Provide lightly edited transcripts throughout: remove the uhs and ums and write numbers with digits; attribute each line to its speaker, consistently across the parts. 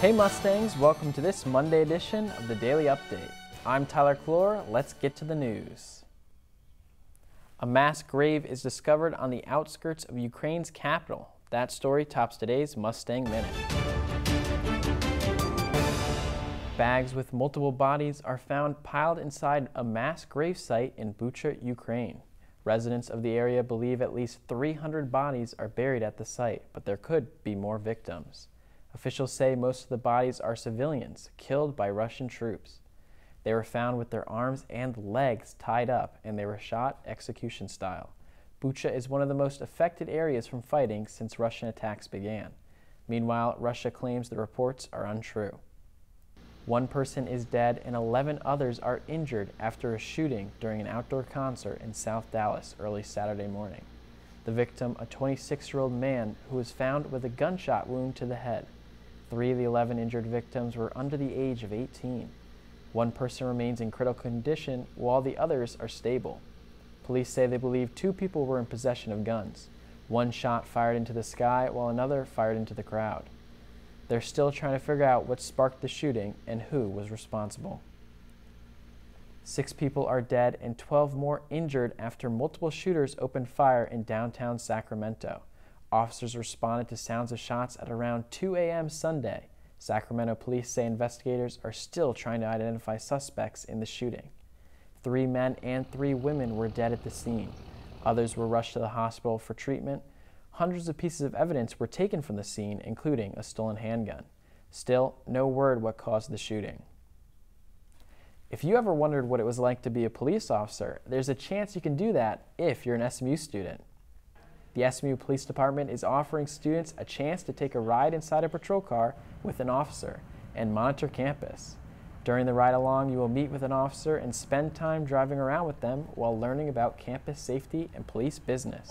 Speaker 1: Hey Mustangs, welcome to this Monday edition of the Daily Update. I'm Tyler Clure. Let's get to the news. A mass grave is discovered on the outskirts of Ukraine's capital. That story tops today's Mustang Minute. Bags with multiple bodies are found piled inside a mass grave site in Bucha, Ukraine. Residents of the area believe at least 300 bodies are buried at the site, but there could be more victims. Officials say most of the bodies are civilians killed by Russian troops. They were found with their arms and legs tied up, and they were shot execution style. Bucha is one of the most affected areas from fighting since Russian attacks began. Meanwhile, Russia claims the reports are untrue. One person is dead and 11 others are injured after a shooting during an outdoor concert in South Dallas early Saturday morning. The victim, a 26-year-old man who was found with a gunshot wound to the head. 3 of the 11 injured victims were under the age of 18. One person remains in critical condition while the others are stable. Police say they believe 2 people were in possession of guns. One shot fired into the sky while another fired into the crowd. They're still trying to figure out what sparked the shooting and who was responsible. 6 people are dead and 12 more injured after multiple shooters opened fire in downtown Sacramento. Officers responded to sounds of shots at around 2 a.m. Sunday. Sacramento police say investigators are still trying to identify suspects in the shooting. 3 men and 3 women were dead at the scene. Others were rushed to the hospital for treatment. Hundreds of pieces of evidence were taken from the scene, including a stolen handgun. Still, no word what caused the shooting. If you ever wondered what it was like to be a police officer, there's a chance you can do that if you're an SMU student. The SMU Police Department is offering students a chance to take a ride inside a patrol car with an officer and monitor campus. During the ride-along, you will meet with an officer and spend time driving around with them while learning about campus safety and police business.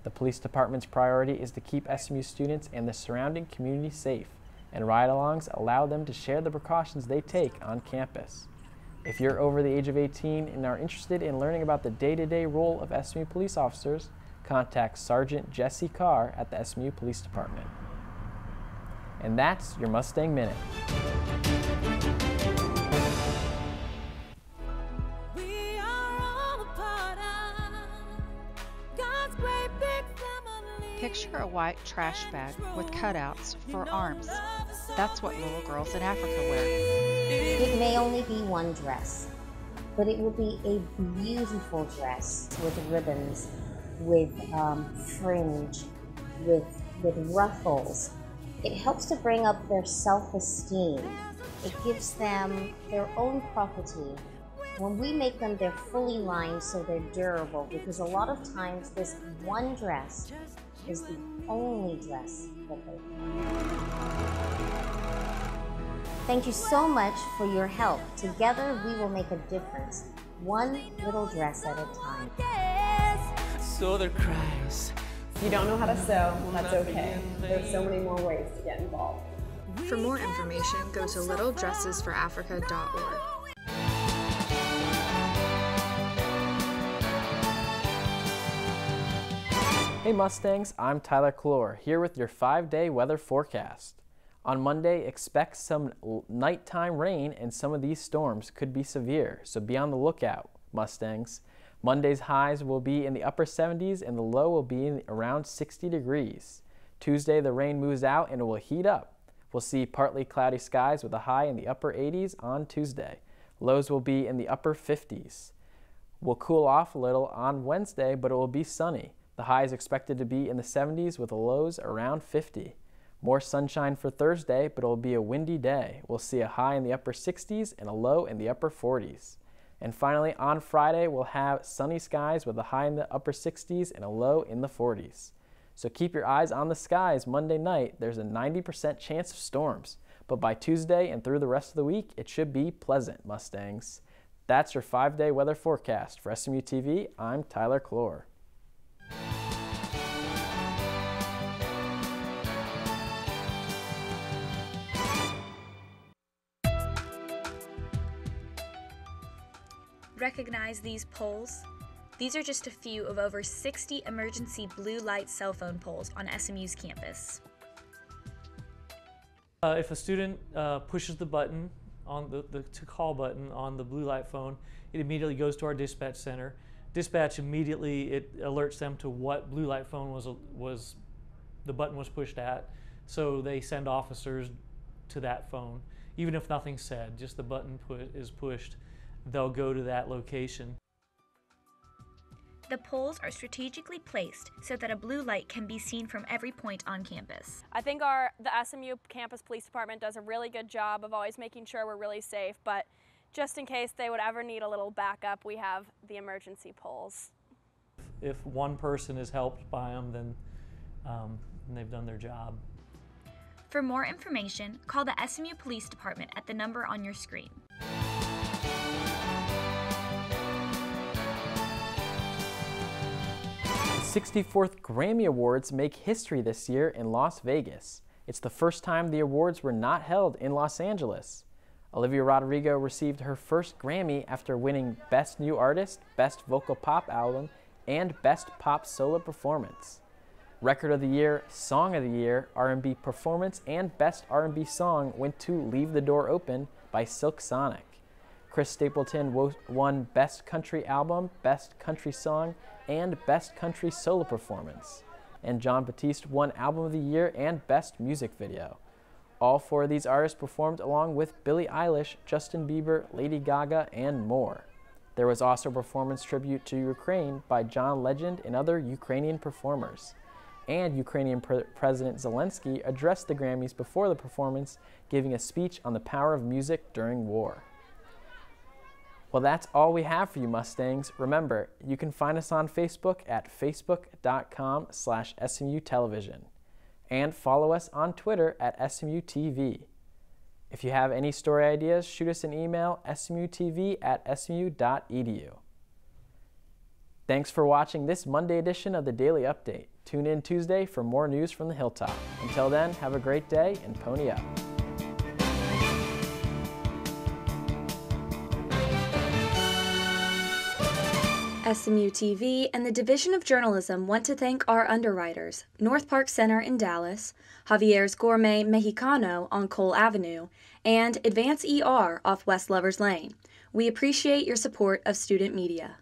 Speaker 1: The police department's priority is to keep SMU students and the surrounding community safe, and ride-alongs allow them to share the precautions they take on campus. If you're over the age of 18 and are interested in learning about the day-to-day role of SMU police officers, contact Sergeant Jesse Carr at the SMU Police Department. And that's your Mustang Minute.
Speaker 2: Picture a white trash bag with cutouts for arms. That's what little girls in Africa wear.
Speaker 3: It may only be one dress, but it will be a beautiful dress with ribbons, with fringe, with ruffles. It helps to bring up their self-esteem. It gives them their own property. When we make them, they're fully lined so they're durable, because a lot of times this one dress is the only dress that they have. Thank you so much for your help. Together we will make a difference, one little dress at a time.
Speaker 4: So there cries.
Speaker 5: If you don't know how to sew, that's okay. There's so many more ways to get involved.
Speaker 6: For more information, go to littledressesforafrica.org.
Speaker 1: Hey Mustangs, I'm Tyler Clure, here with your 5-day weather forecast. On Monday, expect some nighttime rain, and some of these storms could be severe, so be on the lookout, Mustangs. Monday's highs will be in the upper 70s and the low will be in around 60 degrees. Tuesday, the rain moves out and it will heat up. We'll see partly cloudy skies with a high in the upper 80s on Tuesday. Lows will be in the upper 50s. We'll cool off a little on Wednesday, but it will be sunny. The high is expected to be in the 70s with the lows around 50. More sunshine for Thursday, but it will be a windy day. We'll see a high in the upper 60s and a low in the upper 40s. And finally, on Friday, we'll have sunny skies with a high in the upper 60s and a low in the 40s. So keep your eyes on the skies. Monday night, there's a 90% chance of storms. But by Tuesday and through the rest of the week, it should be pleasant, Mustangs. That's your 5-day weather forecast. For SMU TV, I'm Tyler Clure.
Speaker 7: Recognize these poles? These are just a few of over 60 emergency blue light cell phone poles on SMU's campus.
Speaker 8: If a student pushes the button on the to call button on the blue light phone, it immediately goes to our dispatch center. Dispatch immediately, it alerts them to what blue light phone the button was pushed at, so they send officers to that phone. Even if nothing's said, just the button is pushed, they'll go to that location.
Speaker 7: The poles are strategically placed so that a blue light can be seen from every point on campus.
Speaker 9: I think the SMU campus police department does a really good job of always making sure we're really safe, but just in case they would ever need a little backup, we have the emergency poles.
Speaker 8: If one person is helped by them, then they've done their job.
Speaker 7: For more information, call the SMU Police Department at the number on your screen.
Speaker 1: The 64th Grammy Awards make history this year in Las Vegas. It's the first time the awards were not held in Los Angeles. Olivia Rodrigo received her first Grammy after winning Best New Artist, Best Vocal Pop Album, and Best Pop Solo Performance. Record of the Year, Song of the Year, R&B Performance, and Best R&B Song went to Leave the Door Open by Silk Sonic. Chris Stapleton won Best Country Album, Best Country Song, and Best Country Solo Performance. And Jon Batiste won Album of the Year and Best Music Video. All four of these artists performed along with Billie Eilish, Justin Bieber, Lady Gaga, and more. There was also a performance tribute to Ukraine by John Legend and other Ukrainian performers. And Ukrainian President Zelensky addressed the Grammys before the performance, giving a speech on the power of music during war. Well, that's all we have for you, Mustangs. Remember, you can find us on Facebook at facebook.com/SMU Television. And follow us on Twitter at SMU TV. If you have any story ideas, shoot us an email, smutv@smu.edu. Thanks for watching this Monday edition of the Daily Update. Tune in Tuesday for more news from the Hilltop. Until then, have a great day and pony up.
Speaker 10: SMU TV and the Division of Journalism want to thank our underwriters, North Park Center in Dallas, Javier's Gourmet Mexicano on Cole Avenue, and Advance ER off West Lovers Lane. We appreciate your support of student media.